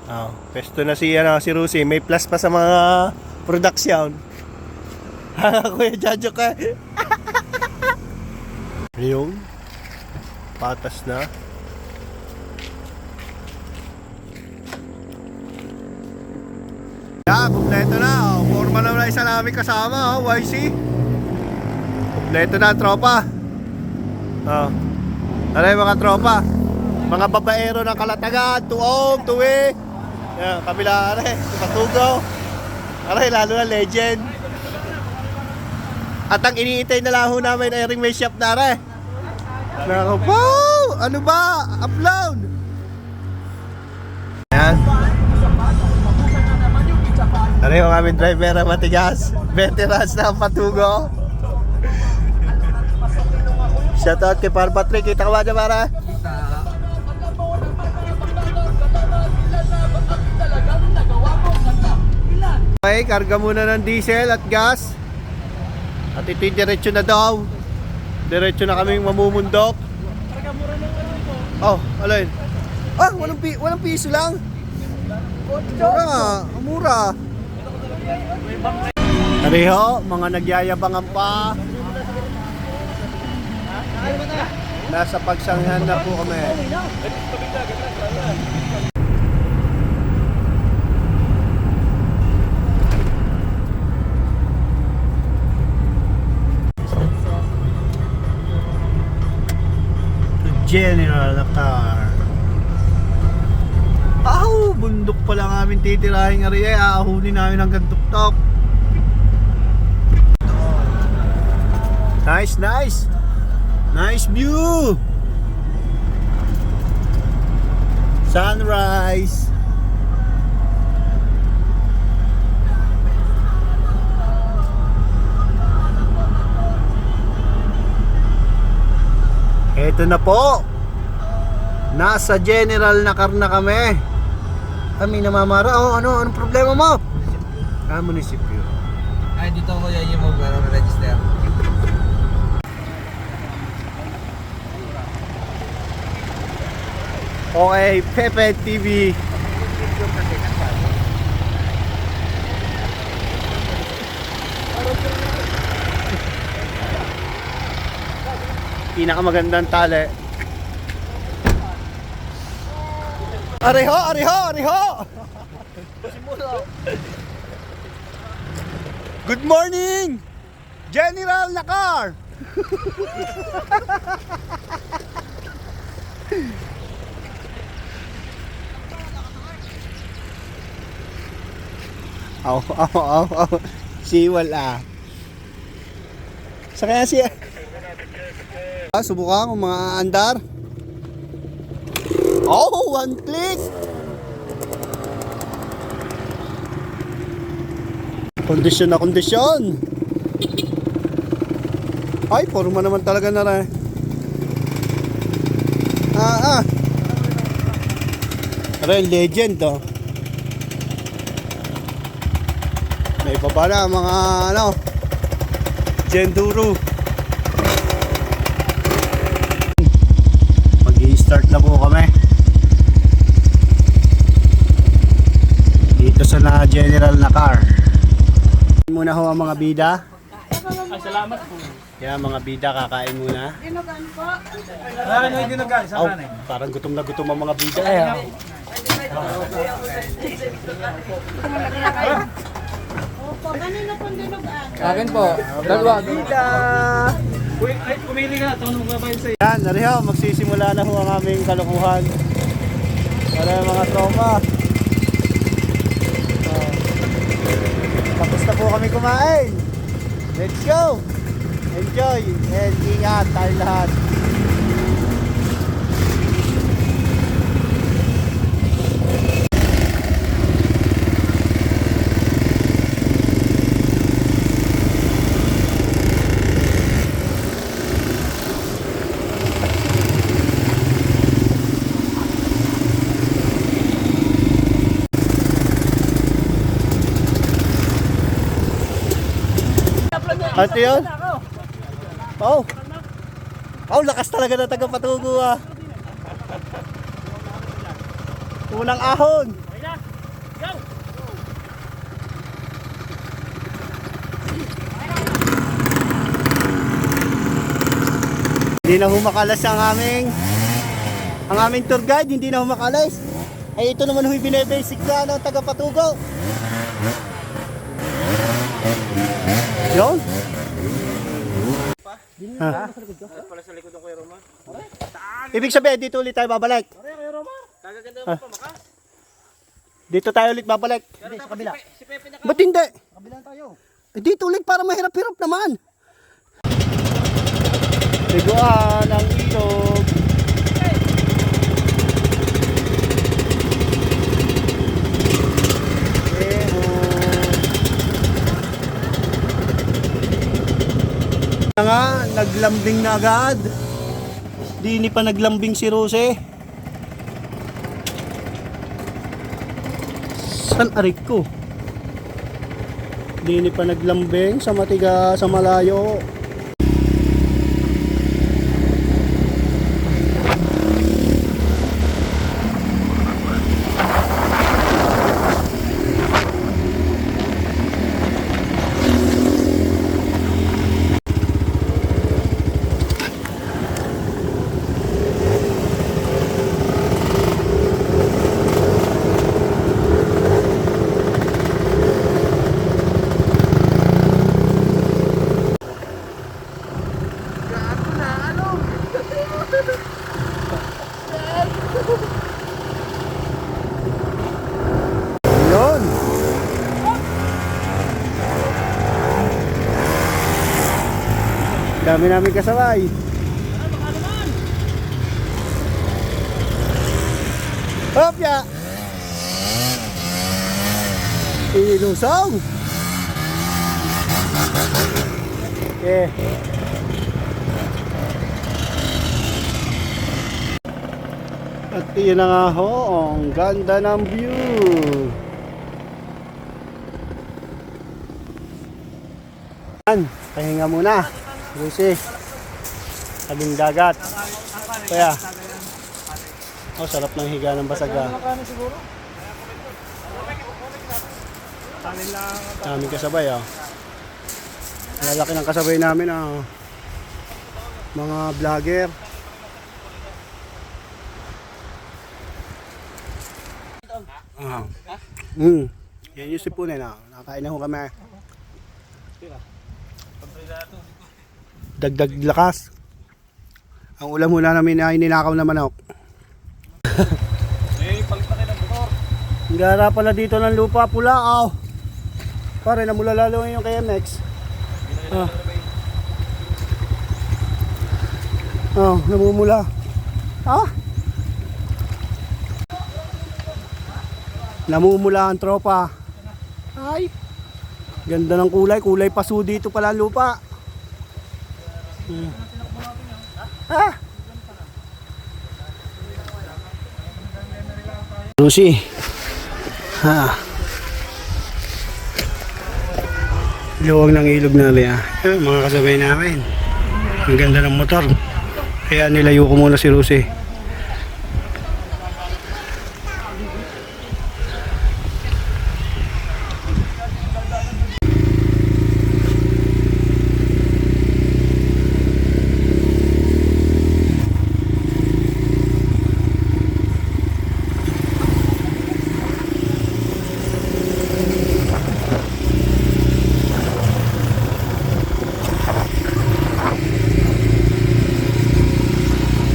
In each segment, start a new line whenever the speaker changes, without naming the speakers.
Oh, pesto na si Rusi. May plus pa sa mga production. Kuya Jajo ka. Yung patas na. Kompleto na. Forma na wala isa namin kasama. YC. Kompleto na tropa. Ano yung mga tropa? Mga babaero ng Kalatagan, Tuong, Tuwi. Yan, kabila, Patugaw. Lalo na legend. At ang iniintay na lang ho namin ay ring may shop na wow! Ano ba? Upload! Ayan. Ano yung aming driver na matigas? Veterans na ang Patugaw. Shoutout kay Par Patrick. Kita ka ba dyan, para? Okay, karga muna ng diesel at gas. At ito diretso na daw. Diretso na kaming mamumundok. Oh, alin? Walang piso lang. Mura nga, mura. Pareho, mga nagyayabangan pa. Nasa pagsanghan na po kami. General na car. Bundok pa lang namin titirahin nga rin. Aahunin namin hanggang tuktok. Nice, nice. Nice view. Sunrise. Eto na po. Nasa General na car na kami. Kami namamara. Anong problema mo? Munisipyo.
Ay, dito ko yung mag-register.
Okay, Pepe TV. Pinakamagandang tali. Areho! Good morning! General na car! Siwal Sa kaya siya. Subukan kung mga andar. One click. Kondisyon na kondisyon. Ay, forma naman talaga na rin. Ren legend May baba na mga Genduro. Mag-i-start na po kami dito sa General na car. Muna ho ang mga bida.
Salamat po.
Kaya mga bida, kakain muna.
Dinugan po.
Dinugan? Saan na
Parang gutom na gutom ang mga bida.
Opo, kanino pong dinugan?
Akin po. Dalawa.
Bida!
Ay, pumili ka na. Ito nung babayin sa'yo.
Yan, nariho, magsisimula na ho ang aming kalokohan. Para yung mga tropa. Tapos na po kami kumain. Let's go! Enjoy and ingat tayo lahat. Ito yun? Lakas talaga na taga Patugo Unang ahon. Hindi na humakalas ang aming tour guide, hindi na humakalas. Ay ito naman huy binebasic na ng taga-Patugaw. Yun. Ha?
Pala sa likod ng Kuya Romar.
Ibig sabihin, dito ulit tayo babalik.
Kuya Romar. Kagaganda mo pa maka.
Dito tayo ulit babalik.
Hindi, sa kabila. Si Pepe na
Ba't hindi?
kabila tayo.
Dito ulit para mahirap-hirap naman. Tiguan ang ilog. Nga, naglambing na agad. Di pa naglambing si Rose. San arik ko? Di pa naglambing sa matiga sa malayo. Yun. Dami namin kasabay. Hop ya. Ilusong. Okay. At iyon na nga ho, ang ganda ng view. Yan, pahinga muna. Lucy, tabing dagat. Kaya, oh, sarap ng higa ng basaga. Daming kasabay, oh. Lalaki ng kasabay namin, oh. Mga vlogger. Yan yung sipunin, oh. Nakakain na ho kami. Dagdag lakas. Ang ulam muna namin ay ninakaw na manok.
Palit na kayo ng motor.
Ang gara pala dito ng lupa pula, oh. Pare, namula lalo yung KMX. Oh, namumula. Ah? Namumula ang tropa. Ay. Ganda ng kulay paso dito pala ang lupa. Ah. Lucy. Ha. Luwag ng ilog namin, ah. Mga kasabay namin. Ang ganda ng motor. Kaya nilayo ko muna si Lucy.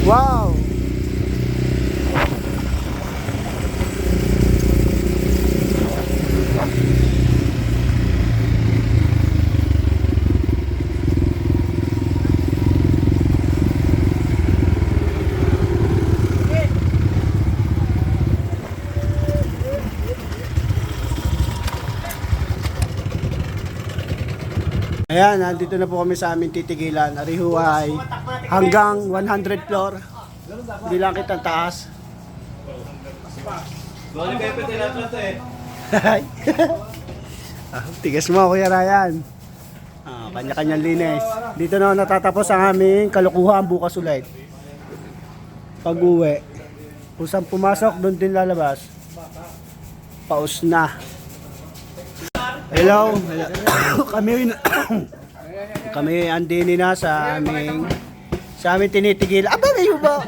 Wow! Ayan, nandito na po kami sa aming titigilan. Arihuay hanggang 100 floor. Hindi lang kitang taas.
Bali Pepe tinatrat eh.
Tigas mo, Kuya Ryan. Kanya-kanyang linis. Dito na natatapos ang aming kalukuhan bukas ulit. Pag-uwi. Kung saan pumasok, doon din lalabas. Paus na. Hello. Kami andini na sa aming Sa amin tinitigil. Aba, may ba?